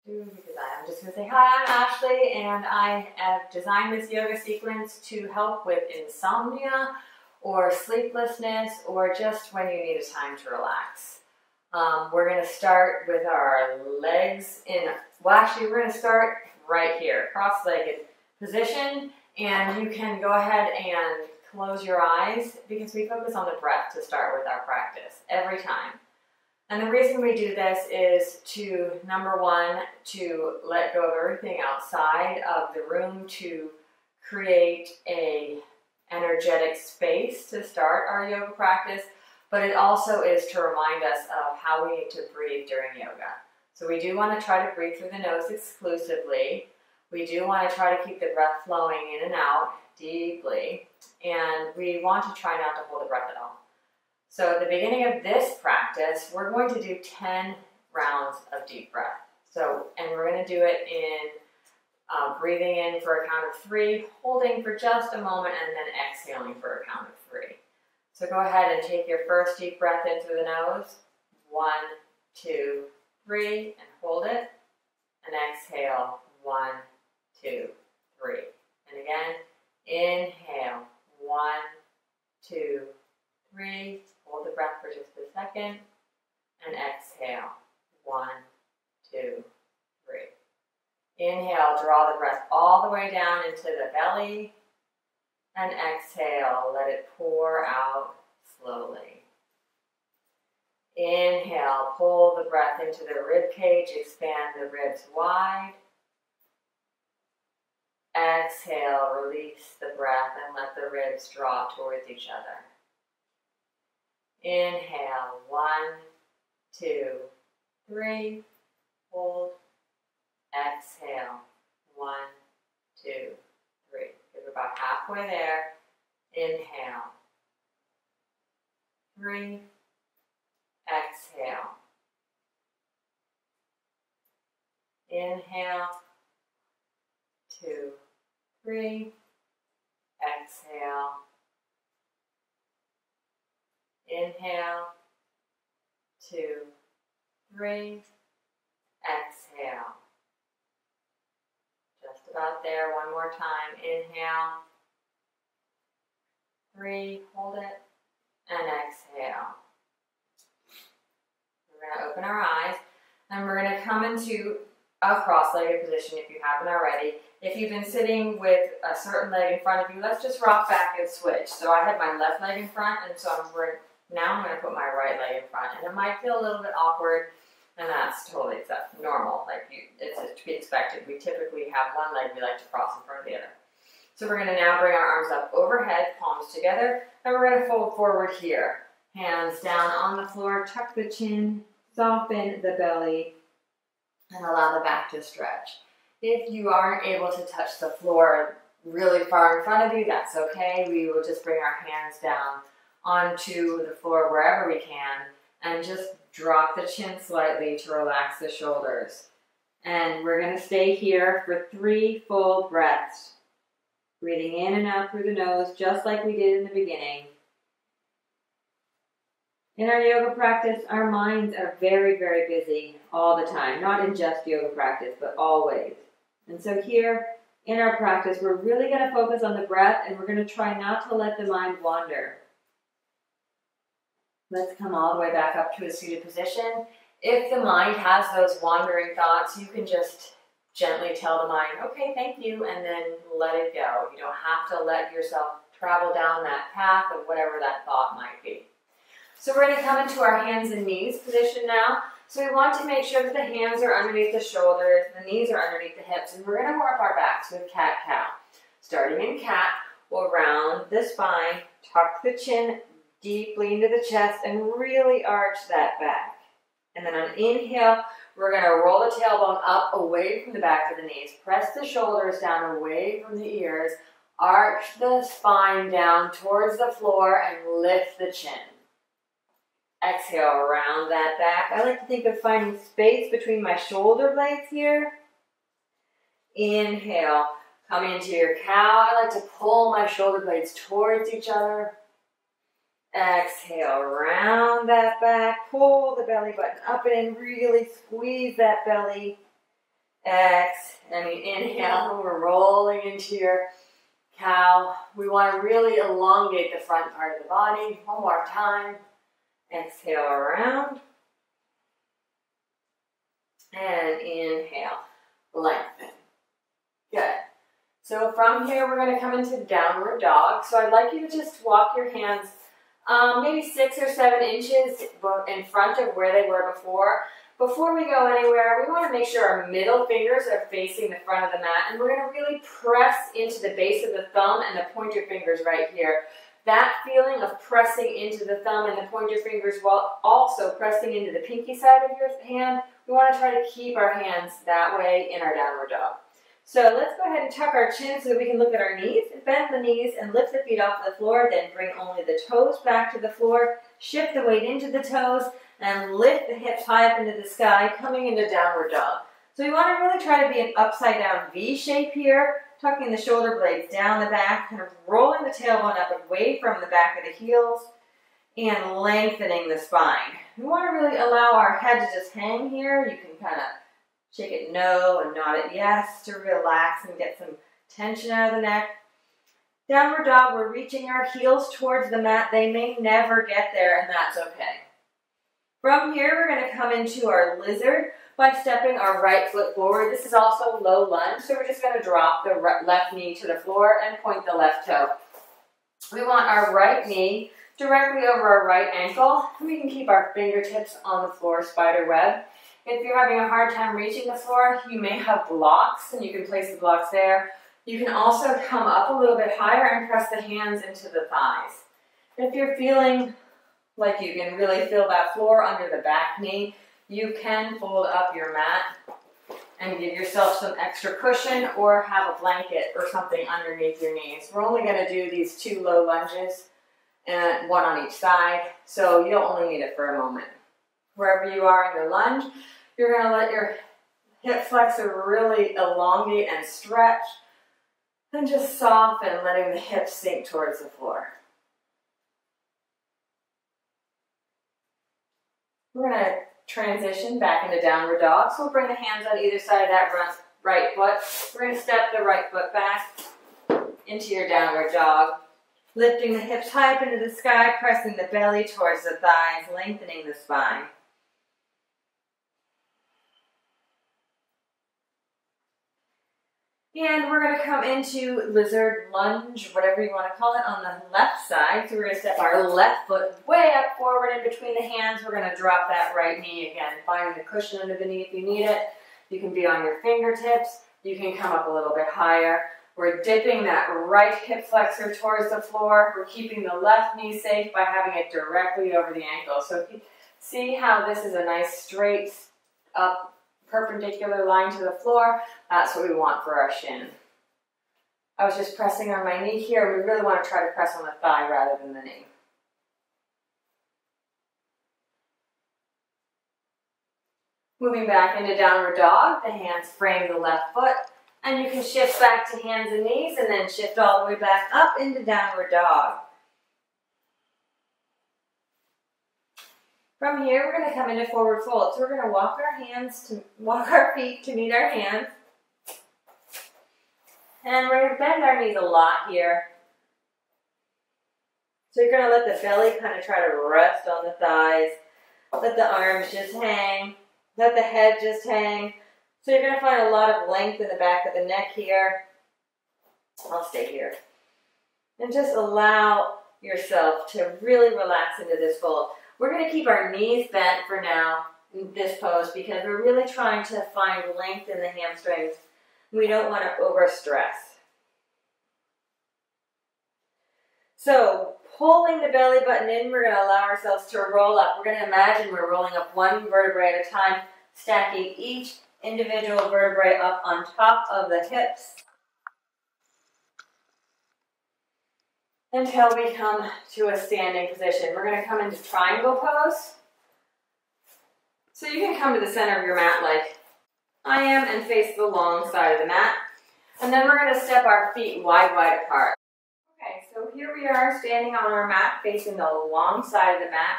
Because I'm just going to say, hi, I'm Ashley, and I have designed this yoga sequence to help with insomnia or sleeplessness or just when you need a time to relax. We're going to start with our legs well actually we're going to start right here, cross-legged position, and you can go ahead and close your eyes because we focus on the breath to start with our practice every time. And the reason we do this is to, number one, to let go of everything outside of the room to create a energetic space to start our yoga practice, but it also is to remind us of how we need to breathe during yoga. So we do want to try to breathe through the nose exclusively. We do want to try to keep the breath flowing in and out deeply, and we want to try not to hold the breath at all. So at the beginning of this practice, we're going to do 10 rounds of deep breath. And we're going to do it in breathing in for a count of 3, holding for just a moment, and then exhaling for a count of 3. So go ahead and take your first deep breath in through the nose. 1, 2, 3, and hold it. And exhale. 1, 2, 3. And again, inhale. 1, 2, 3. Hold the breath for just a second, and exhale. 1, 2, 3. Inhale, draw the breath all the way down into the belly, and exhale, let it pour out slowly. Inhale, pull the breath into the rib cage, expand the ribs wide. Exhale, release the breath and let the ribs draw towards each other. Inhale, 1, 2, 3, hold, exhale, 1, 2, 3. We're about halfway there. Inhale, 3, exhale. Inhale, 2, 3, exhale. Inhale, 2, 3, exhale. Just about there, one more time. Inhale, 3, hold it, and exhale. We're going to open our eyes, and we're going to come into a cross-legged position if you haven't already. If you've been sitting with a certain leg in front of you, let's just rock back and switch. So I have my left leg in front, and so now I'm going to put my right leg in front, and it might feel a little bit awkward, and that's totally normal. It's to be expected. We typically have one leg we like to cross in front of the other. So we're going to now bring our arms up overhead, palms together, and we're going to fold forward here. Hands down on the floor, tuck the chin, soften the belly, and allow the back to stretch. If you aren't able to touch the floor really far in front of you, that's okay. We will just bring our hands down onto the floor wherever we can and just drop the chin slightly to relax the shoulders. And we're going to stay here for 3 full breaths. Breathing in and out through the nose, just like we did in the beginning. In our yoga practice, our minds are very, very busy all the time. Not in just yoga practice, but always. And so here in our practice, we're really going to focus on the breath, and we're going to try not to let the mind wander. Let's come all the way back up to a seated position. If the mind has those wandering thoughts, you can just gently tell the mind, okay, thank you, and then let it go. You don't have to let yourself travel down that path of whatever that thought might be. So we're going to come into our hands and knees position now. So we want to make sure that the hands are underneath the shoulders, the knees are underneath the hips, and we're going to work our backs with cat-cow. Starting in cat, we'll round the spine, tuck the chin deeply into the chest, and really arch that back. And then on inhale, we're going to roll the tailbone up away from the back of the knees. Press the shoulders down away from the ears. Arch the spine down towards the floor and lift the chin. Exhale, round that back. I like to think of finding space between my shoulder blades here. Inhale, come into your cow. I like to pull my shoulder blades towards each other. Exhale, round that back, pull the belly button up and in, really squeeze that belly. Inhale, we're rolling into your cow. We want to really elongate the front part of the body. One more time. Exhale around. And inhale, lengthen. Good. So from here, we're going to come into downward dog. So I'd like you to just walk your hands maybe 6 or 7 inches in front of where they were before. Before we go anywhere, we want to make sure our middle fingers are facing the front of the mat, and we're going to really press into the base of the thumb and the pointer fingers right here. That feeling of pressing into the thumb and the pointer fingers while also pressing into the pinky side of your hand, we want to try to keep our hands that way in our downward dog. So let's go ahead and tuck our chin so that we can look at our knees. Bend the knees and lift the feet off the floor, then bring only the toes back to the floor. Shift the weight into the toes and lift the hips high up into the sky, coming into downward dog. So we want to really try to be an upside down V shape here, tucking the shoulder blades down the back, kind of rolling the tailbone up away from the back of the heels, and lengthening the spine. We want to really allow our head to just hang here. You can kind of shake it no and nod it yes to relax and get some tension out of the neck. Downward dog, we're reaching our heels towards the mat. They may never get there, and that's okay. From here, we're going to come into our lizard by stepping our right foot forward. This is also low lunge, so we're just going to drop the left knee to the floor and point the left toe. We want our right knee directly over our right ankle. We can keep our fingertips on the floor, spider web. If you're having a hard time reaching the floor, you may have blocks, and you can place the blocks there. You can also come up a little bit higher and press the hands into the thighs. If you're feeling like you can really feel that floor under the back knee, you can fold up your mat and give yourself some extra cushion or have a blanket or something underneath your knees. We're only going to do these 2 low lunges, and 1 on each side, so you'll only need it for a moment. Wherever you are in your lunge, you're going to let your hip flexor really elongate and stretch, and just soften, letting the hips sink towards the floor. We're going to transition back into downward dog. So we'll bring the hands on either side of that right foot. We're going to step the right foot back into your downward dog. Lifting the hips high up into the sky, pressing the belly towards the thighs, lengthening the spine. And we're going to come into lizard lunge, whatever you want to call it, on the left side. So we're going to step our left foot way up forward in between the hands. We're going to drop that right knee again, finding the cushion under the knee if you need it. You can be on your fingertips. You can come up a little bit higher. We're dipping that right hip flexor towards the floor. We're keeping the left knee safe by having it directly over the ankle. So if you see how this is a nice straight up perpendicular line to the floor, that's what we want for our shin. I was just pressing on my knee here. We really want to try to press on the thigh rather than the knee. Moving back into downward dog, the hands frame the left foot, and you can shift back to hands and knees and then shift all the way back up into downward dog. From here, we're going to come into forward fold. So we're going to walk our feet to meet our hands. And we're going to bend our knees a lot here. So you're going to let the belly kind of try to rest on the thighs. Let the arms just hang. Let the head just hang. So you're going to find a lot of length in the back of the neck here. I'll stay here. And just allow yourself to really relax into this fold. We're going to keep our knees bent for now in this pose because we're really trying to find length in the hamstrings. We don't want to overstress. So pulling the belly button in, we're going to allow ourselves to roll up. We're going to imagine we're rolling up 1 vertebrae at a time, stacking each individual vertebrae up on top of the hips until we come to a standing position. We're going to come into triangle pose. So you can come to the center of your mat like I am and face the long side of the mat. And then we're going to step our feet wide apart. Okay, so here we are standing on our mat facing the long side of the mat.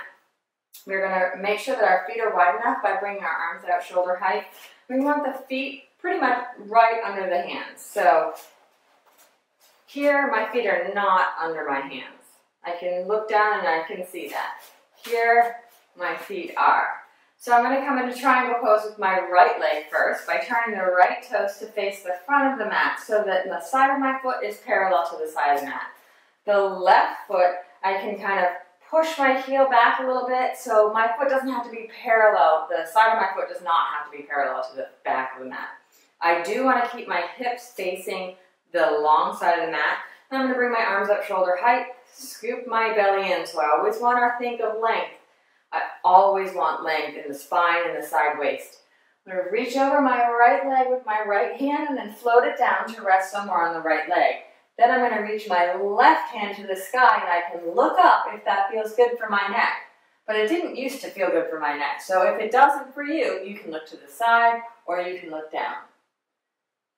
We're going to make sure that our feet are wide enough by bringing our arms out shoulder height. We want the feet pretty much right under the hands. So here, my feet are not under my hands. I can look down and I can see that. Here, my feet are. So I'm going to come into triangle pose with my right leg first by turning the right toes to face the front of the mat so that the side of my foot is parallel to the side of the mat. The left foot, I can kind of push my heel back a little bit so my foot doesn't have to be parallel. The side of my foot does not have to be parallel to the back of the mat. I do want to keep my hips facing the long side of the mat. And I'm going to bring my arms up shoulder height, scoop my belly in. So I always want to think of length. I always want length in the spine and the side waist. I'm going to reach over my right leg with my right hand and then float it down to rest somewhere on the right leg. Then I'm going to reach my left hand to the sky and I can look up if that feels good for my neck. But it didn't used to feel good for my neck. So if it doesn't for you, you can look to the side or you can look down.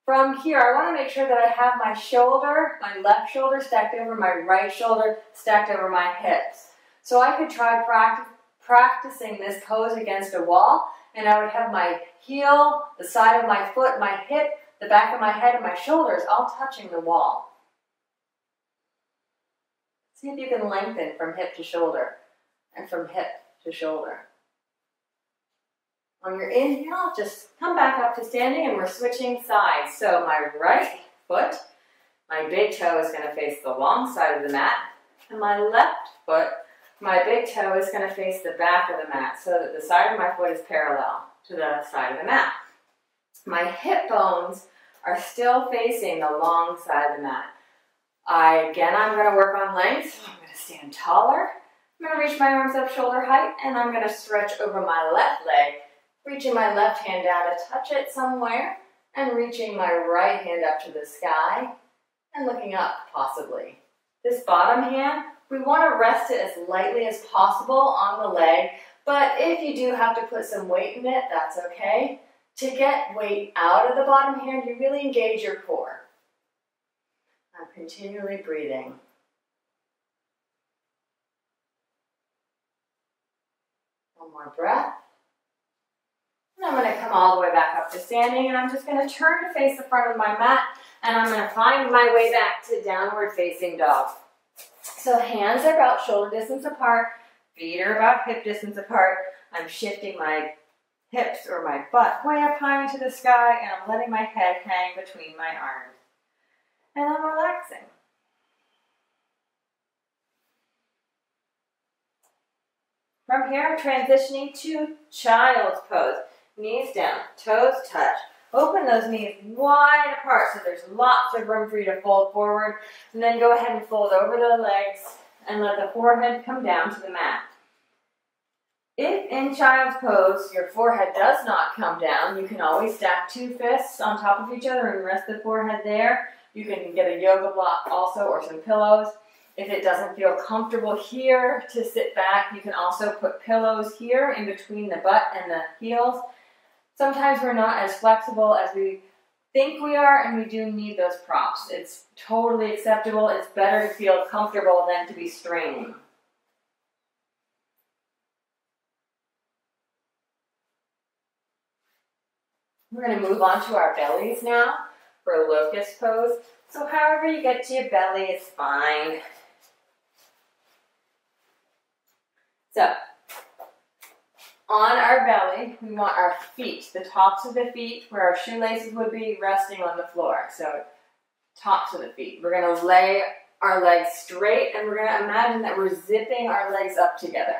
From here, I want to make sure that I have my shoulder, my left shoulder stacked over my right shoulder, stacked over my hips. So I could try practicing this pose against a wall, and I would have my heel, the side of my foot, my hip, the back of my head, and my shoulders all touching the wall. See if you can lengthen from hip to shoulder and from hip to shoulder. On your inhale, just come back up to standing and we're switching sides. So my right foot, my big toe is going to face the long side of the mat, and my left foot, my big toe is going to face the back of the mat so that the side of my foot is parallel to the side of the mat. My hip bones are still facing the long side of the mat. I'm going to work on length. So I'm going to stand taller. I'm going to reach my arms up shoulder height, and I'm going to stretch over my left leg, reaching my left hand down to touch it somewhere, and reaching my right hand up to the sky, and looking up possibly. This bottom hand, we want to rest it as lightly as possible on the leg, but if you do have to put some weight in it, that's okay. To get weight out of the bottom hand, you really engage your core. I'm continually breathing. One more breath. And I'm going to come all the way back up to standing, and I'm just going to turn to face the front of my mat, and I'm going to find my way back to downward facing dog. So hands are about shoulder distance apart, feet are about hip distance apart. I'm shifting my hips or my butt way up high into the sky, and I'm letting my head hang between my arms. And I'm relaxing. From here, transitioning to child's pose. Knees down, toes touch. Open those knees wide apart so there's lots of room for you to fold forward. And then go ahead and fold over the legs and let the forehead come down to the mat. If in child's pose your forehead does not come down, you can always stack two fists on top of each other and rest the forehead there. You can get a yoga block also or some pillows. If it doesn't feel comfortable here to sit back, you can also put pillows here in between the butt and the heels. Sometimes we're not as flexible as we think we are, and we do need those props. It's totally acceptable. It's better to feel comfortable than to be straining. We're going to move on to our bellies now for a locust pose. So however you get to your belly is fine. So, on our belly, we want our feet, the tops of the feet, where our shoelaces would be, resting on the floor. So, tops of the feet. We're going to lay our legs straight, and we're going to imagine that we're zipping our legs up together.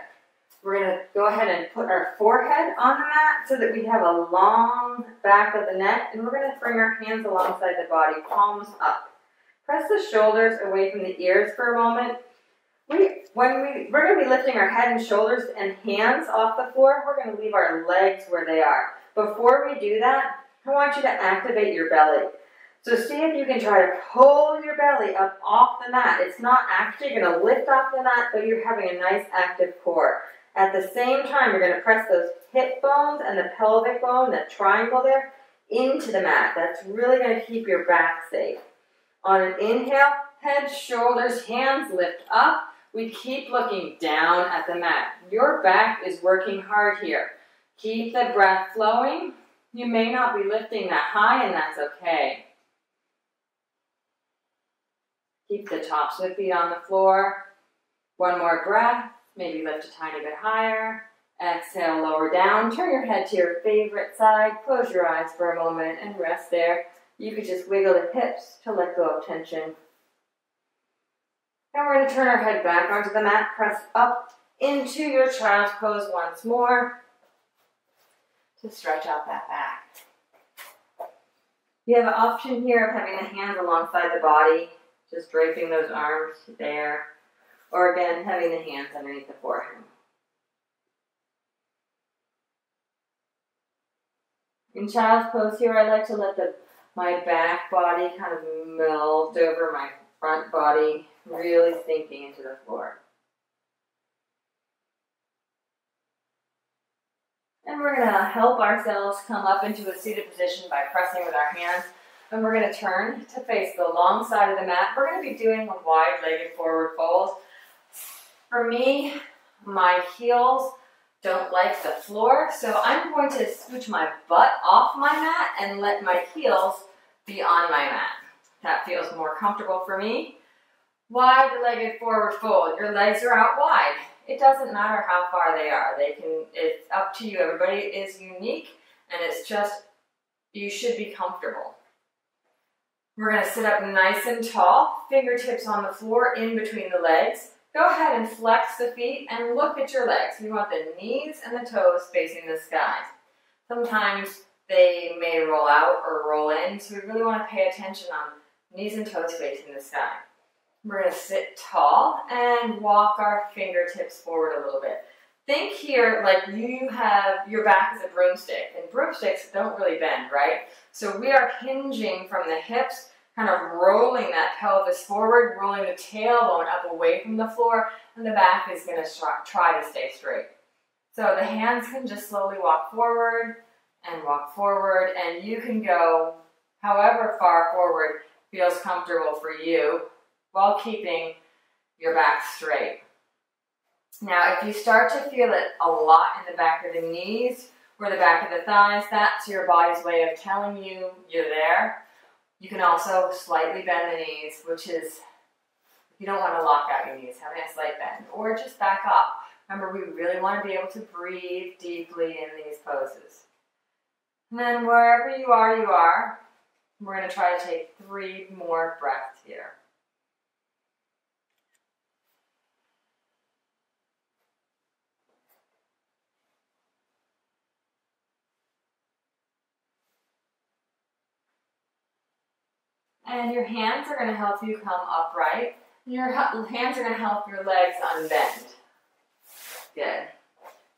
We're going to go ahead and put our forehead on the mat so that we have a long back of the neck, and we're going to bring our hands alongside the body, palms up. Press the shoulders away from the ears for a moment. We're going to be lifting our head and shoulders and hands off the floor. We're going to leave our legs where they are. Before we do that, I want you to activate your belly. So see if you can try to pull your belly up off the mat. It's not actually going to lift off the mat, but you're having a nice active core. At the same time, you're going to press those hip bones and the pelvic bone, that triangle there, into the mat. That's really going to keep your back safe. On an inhale, head, shoulders, hands lift up. We keep looking down at the mat. Your back is working hard here. Keep the breath flowing. You may not be lifting that high, and that's okay. Keep the tops of the feet on the floor. One more breath. Maybe lift a tiny bit higher. Exhale, lower down. Turn your head to your favorite side. Close your eyes for a moment and rest there. You could just wiggle the hips to let go of tension. And we're going to turn our head back onto the mat. Press up into your child's pose once more to stretch out that back. You have an option here of having the hands alongside the body, just draping those arms there, or again, having the hands underneath the forehead. In child's pose here, I like to let my back body kind of melt over my front body, really sinking into the floor. And we're going to help ourselves come up into a seated position by pressing with our hands. And we're going to turn to face the long side of the mat. We're going to be doing a wide-legged forward fold. For me, my heels don't like the floor, so I'm going to scooch my butt off my mat and let my heels be on my mat. That feels more comfortable for me. Wide-legged forward fold. Your legs are out wide. It doesn't matter how far they are. It's up to you. Everybody is unique, and it's just, you should be comfortable. We're going to sit up nice and tall, fingertips on the floor in between the legs. Go ahead and flex the feet and look at your legs. You want the knees and the toes facing the sky. Sometimes they may roll out or roll in, so we really want to pay attention on knees and toes facing the sky. We're going to sit tall and walk our fingertips forward a little bit. Think here like you have your back as a broomstick, and broomsticks don't really bend, right? So we are hinging from the hips, kind of rolling that pelvis forward, rolling the tailbone up away from the floor, and the back is going to try to stay straight. So the hands can just slowly walk forward, and you can go however far forward feels comfortable for you while keeping your back straight. Now, if you start to feel it a lot in the back of the knees or the back of the thighs, that's your body's way of telling you you're there. You can also slightly bend the knees, which is, you don't want to lock out your knees, having a slight bend, or just back off. Remember, we really want to be able to breathe deeply in these poses. And then wherever you are, we're going to try to take 3 more breaths here. And your hands are going to help you come upright. Your hands are going to help your legs unbend. Good.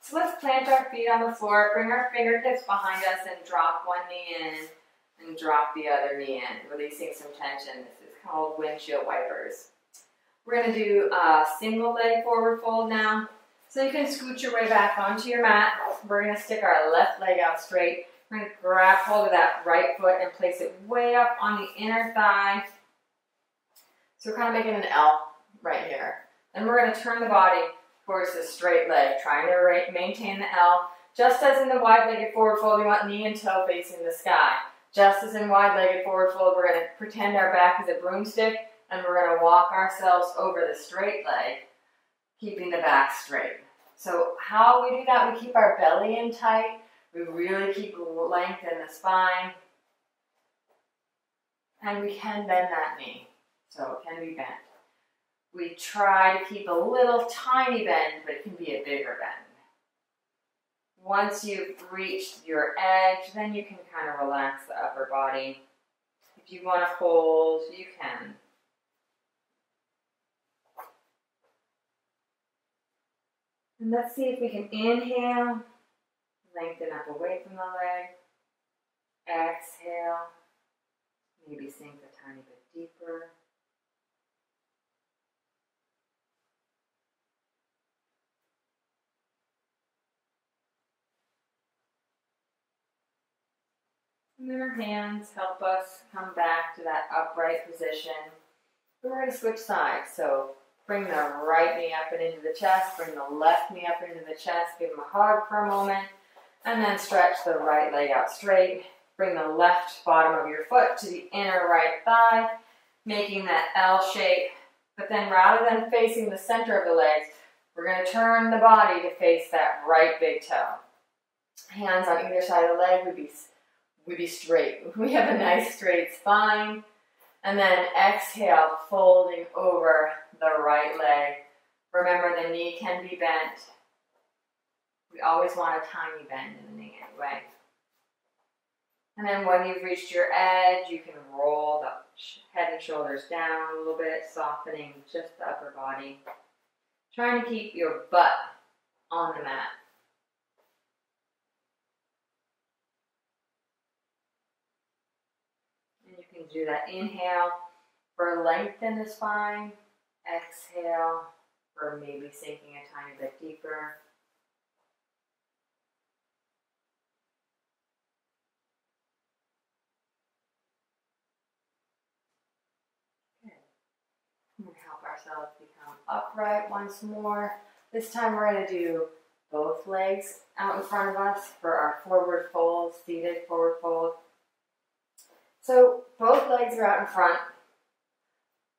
So let's plant our feet on the floor, bring our fingertips behind us, and drop one knee in and drop the other knee in, releasing some tension. This is called windshield wipers. We're going to do a single leg forward fold now. So you can scoot your way back onto your mat. We're going to stick our left leg out straight. We're going to grab hold of that right foot and place it way up on the inner thigh. So we're kind of making an L right here. Then we're going to turn the body towards the straight leg, trying to maintain the L. Just as in the wide-legged forward fold, we want knee and toe facing the sky. Just as in wide-legged forward fold, we're going to pretend our back is a broomstick, and we're going to walk ourselves over the straight leg, keeping the back straight. So how we do that, we keep our belly in tight. We really keep length in the spine. And we can bend that knee, so it can be bent. We try to keep a little tiny bend, but it can be a bigger bend. Once you've reached your edge, then you can kind of relax the upper body. If you want to hold, you can. And let's see if we can inhale, lengthen up away from the leg. Exhale, maybe sink a tiny bit deeper. And then our hands help us come back to that upright position. We're going to switch sides. So bring the right knee up and into the chest. Bring the left knee up into the chest. Give them a hug for a moment. And then stretch the right leg out straight. Bring the left bottom of your foot to the inner right thigh, making that L shape. But then rather than facing the center of the legs, we're going to turn the body to face that right big toe. Hands on either side of the leg would be straight. We have a nice straight spine. And then exhale, folding over the right leg. Remember, the knee can be bent. We always want a tiny bend in the knee anyway. And then when you've reached your edge, you can roll the head and shoulders down a little bit, softening just the upper body. Trying to keep your butt on the mat. And you can do that. Inhale for lengthen the spine. Exhale for maybe sinking a tiny bit deeper. We're going to help ourselves become upright once more. This time we're going to do both legs out in front of us for our forward fold, seated forward fold. So both legs are out in front.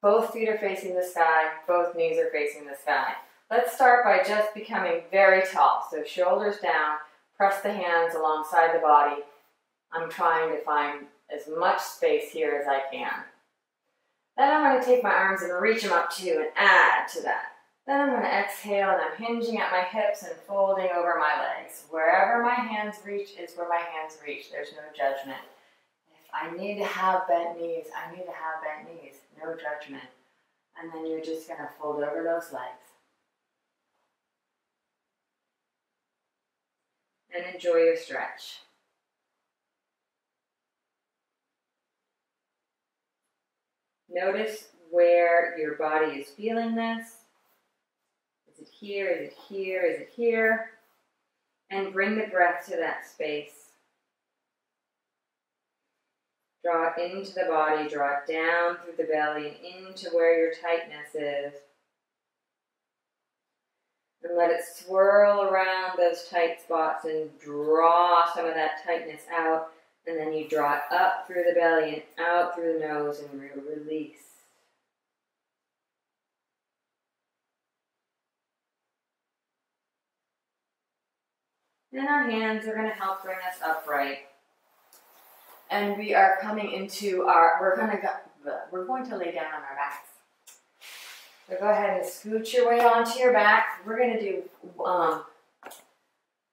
Both feet are facing the sky. Both knees are facing the sky. Let's start by just becoming very tall. So shoulders down, press the hands alongside the body. I'm trying to find as much space here as I can. Then I'm going to take my arms and reach them up to you and add to that. Then I'm going to exhale and I'm hinging at my hips and folding over my legs. Wherever my hands reach is where my hands reach. There's no judgment. If I need to have bent knees, I need to have bent knees. No judgment. And then you're just going to fold over those legs. And enjoy your stretch. Notice where your body is feeling this. Is it here? Is it here? Is it here? And bring the breath to that space. Draw it into the body. Draw it down through the belly and into where your tightness is. And let it swirl around those tight spots and draw some of that tightness out. And then you draw it up through the belly and out through the nose and release. And our hands are going to help bring us upright. And we are coming into we're going to lay down on our backs. So go ahead and scoot your way onto your back. We're going to do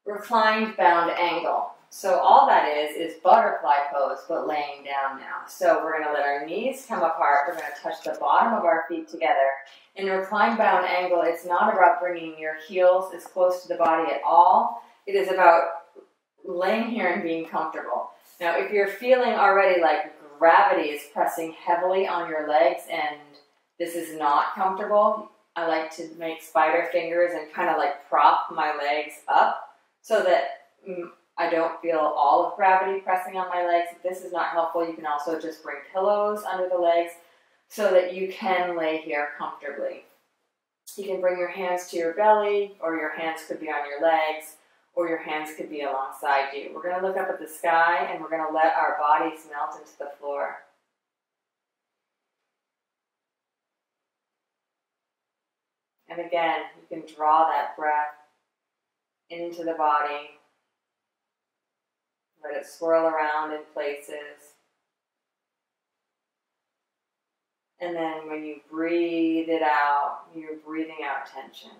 reclined bound angle. So all that is butterfly pose, but laying down now. So we're going to let our knees come apart. We're going to touch the bottom of our feet together. In reclined bound angle, it's not about bringing your heels as close to the body at all. It is about laying here and being comfortable. Now, if you're feeling already like gravity is pressing heavily on your legs and this is not comfortable, I like to make spider fingers and kind of like prop my legs up so that I don't feel all of gravity pressing on my legs. If this is not helpful, you can also just bring pillows under the legs so that you can lay here comfortably. You can bring your hands to your belly, or your hands could be on your legs, or your hands could be alongside you. We're going to look up at the sky and we're going to let our bodies melt into the floor. And again, you can draw that breath into the body. Let it swirl around in places. And then when you breathe it out, you're breathing out tension.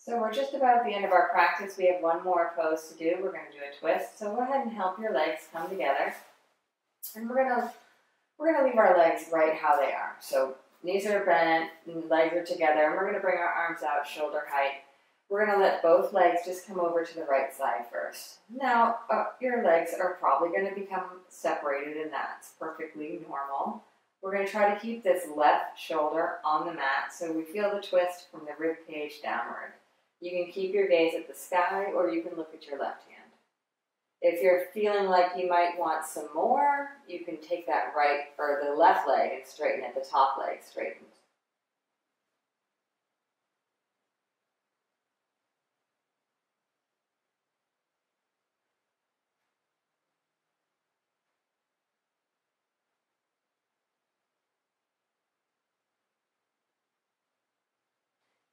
So we're just about at the end of our practice. We have one more pose to do. We're going to do a twist. So go ahead and help your legs come together. And we're going to leave our legs right how they are. So knees are bent, and legs are together, and we're going to bring our arms out shoulder height. We're going to let both legs just come over to the right side first. Now, your legs are probably going to become separated, and that's perfectly normal. We're going to try to keep this left shoulder on the mat so we feel the twist from the rib cage downward. You can keep your gaze at the sky or you can look at your left hand. If you're feeling like you might want some more, you can take that right or the left leg and straighten it, the top leg straightened.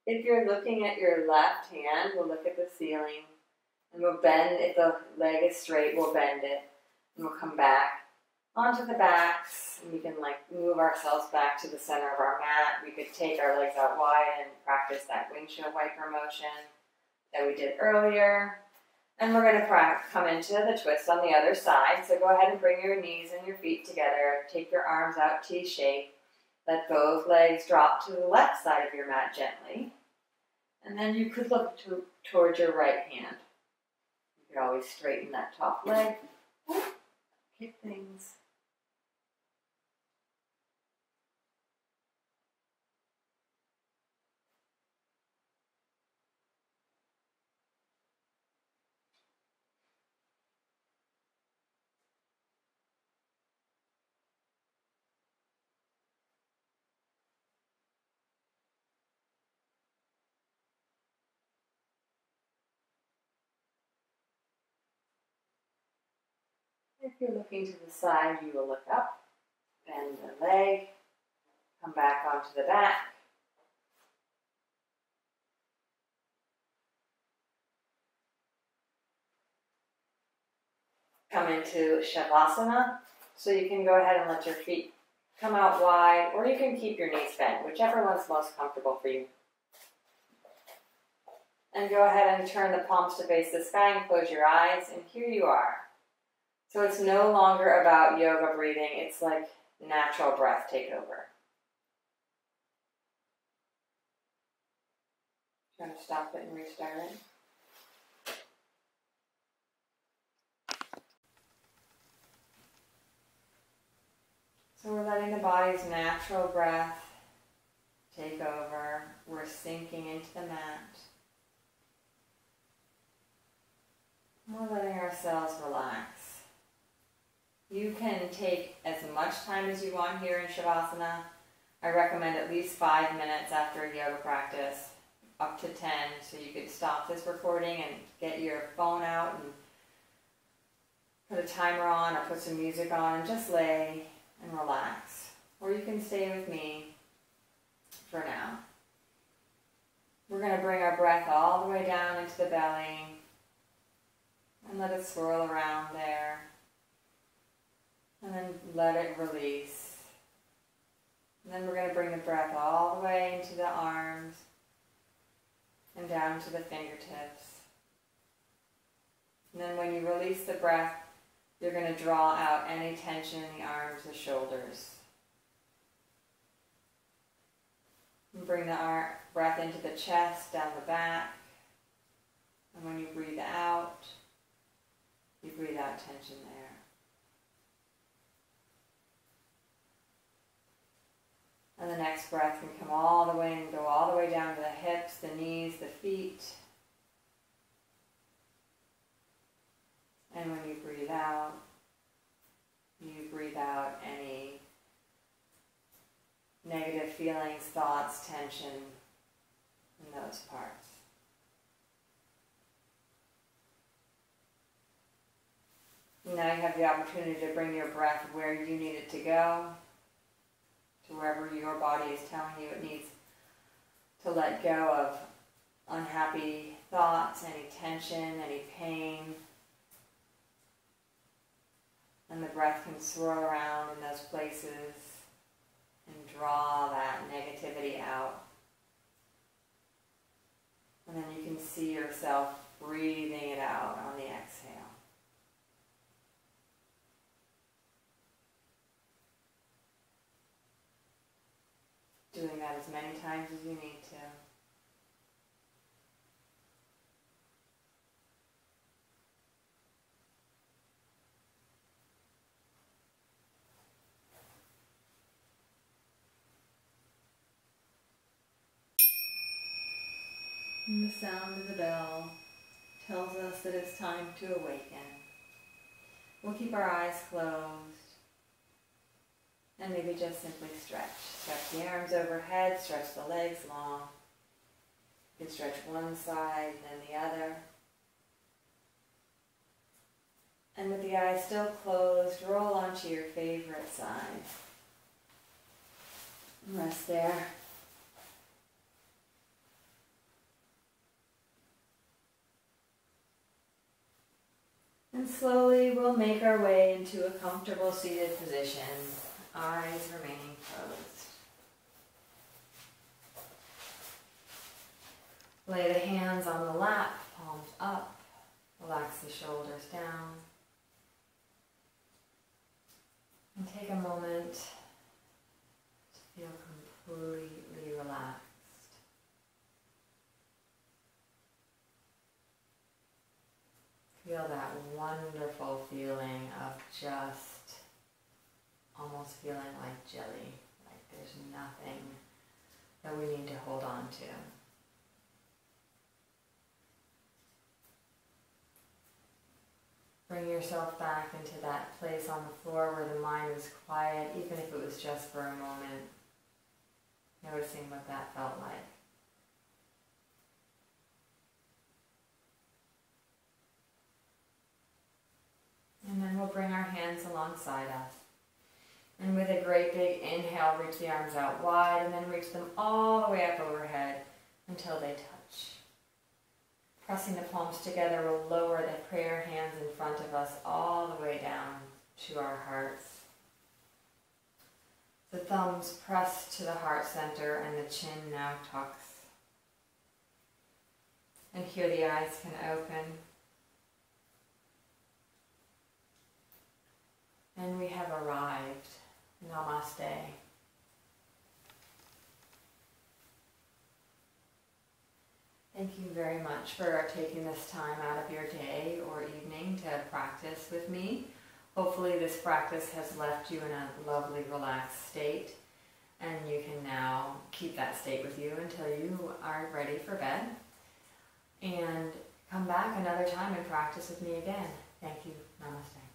If you're looking at your left hand, we'll look at the ceiling and we'll bend. If the leg is straight, we'll bend it and we'll come back onto the backs. And we can move ourselves back to the center of our mat. We could take our legs out wide and practice that windshield wiper motion that we did earlier. And we're going to come into the twist on the other side. So go ahead and bring your knees and your feet together. Take your arms out T-shape. Let both legs drop to the left side of your mat gently. And then you could look towards your right hand. You could always straighten that top leg. Kick things. If you're looking to the side, you will look up, bend the leg, come back onto the back. Come into Shavasana, so you can go ahead and let your feet come out wide, or you can keep your knees bent, whichever one's most comfortable for you. And go ahead and turn the palms to face the sky and close your eyes, and here you are. So it's no longer about yoga breathing, it's like natural breath take over. Try to stop it and restart it. So we're letting the body's natural breath take over. We're sinking into the mat. We're letting ourselves relax. You can take as much time as you want here in Shavasana. I recommend at least 5 minutes after a yoga practice, up to 10, so you could stop this recording and get your phone out and put a timer on or put some music on and just lay and relax. Or you can stay with me for now. We're going to bring our breath all the way down into the belly and let it swirl around there. And then let it release. And then we're going to bring the breath all the way into the arms and down to the fingertips. And then when you release the breath, you're going to draw out any tension in the arms, the shoulders. And bring the breath into the chest, down the back. And when you breathe out, you breathe out tension there. And the next breath can come all the way and go all the way down to the hips, the knees, the feet. And when you breathe out any negative feelings, thoughts, tension in those parts. Now you have the opportunity to bring your breath where you need it to go, to wherever your body is telling you it needs to let go of unhappy thoughts, any tension, any pain. And the breath can swirl around in those places and draw that negativity out. And then you can see yourself breathing it out on the exhale. Doing that as many times as you need to. And the sound of the bell tells us that it's time to awaken. We'll keep our eyes closed and maybe just simply stretch. Stretch the arms overhead, stretch the legs long. You can stretch one side and then the other. And with the eyes still closed, roll onto your favorite side. And rest there. And slowly we'll make our way into a comfortable seated position, eyes remaining closed. Lay the hands on the lap, palms up, relax the shoulders down. And take a moment to feel completely relaxed. Feel that wonderful feeling of just almost feeling like jelly, like there's nothing that we need to hold on to. Bring yourself back into that place on the floor where the mind was quiet, even if it was just for a moment. Noticing what that felt like. And then we'll bring our hands alongside us. And with a great big inhale, reach the arms out wide and then reach them all the way up overhead until they touch. Pressing the palms together, we'll lower the prayer hands in front of us all the way down to our hearts. The thumbs press to the heart center and the chin now tucks. And here the eyes can open. And we have arrived. Namaste. Thank you very much for taking this time out of your day or evening to practice with me. Hopefully this practice has left you in a lovely, relaxed state, and you can now keep that state with you until you are ready for bed. And come back another time and practice with me again. Thank you. Namaste.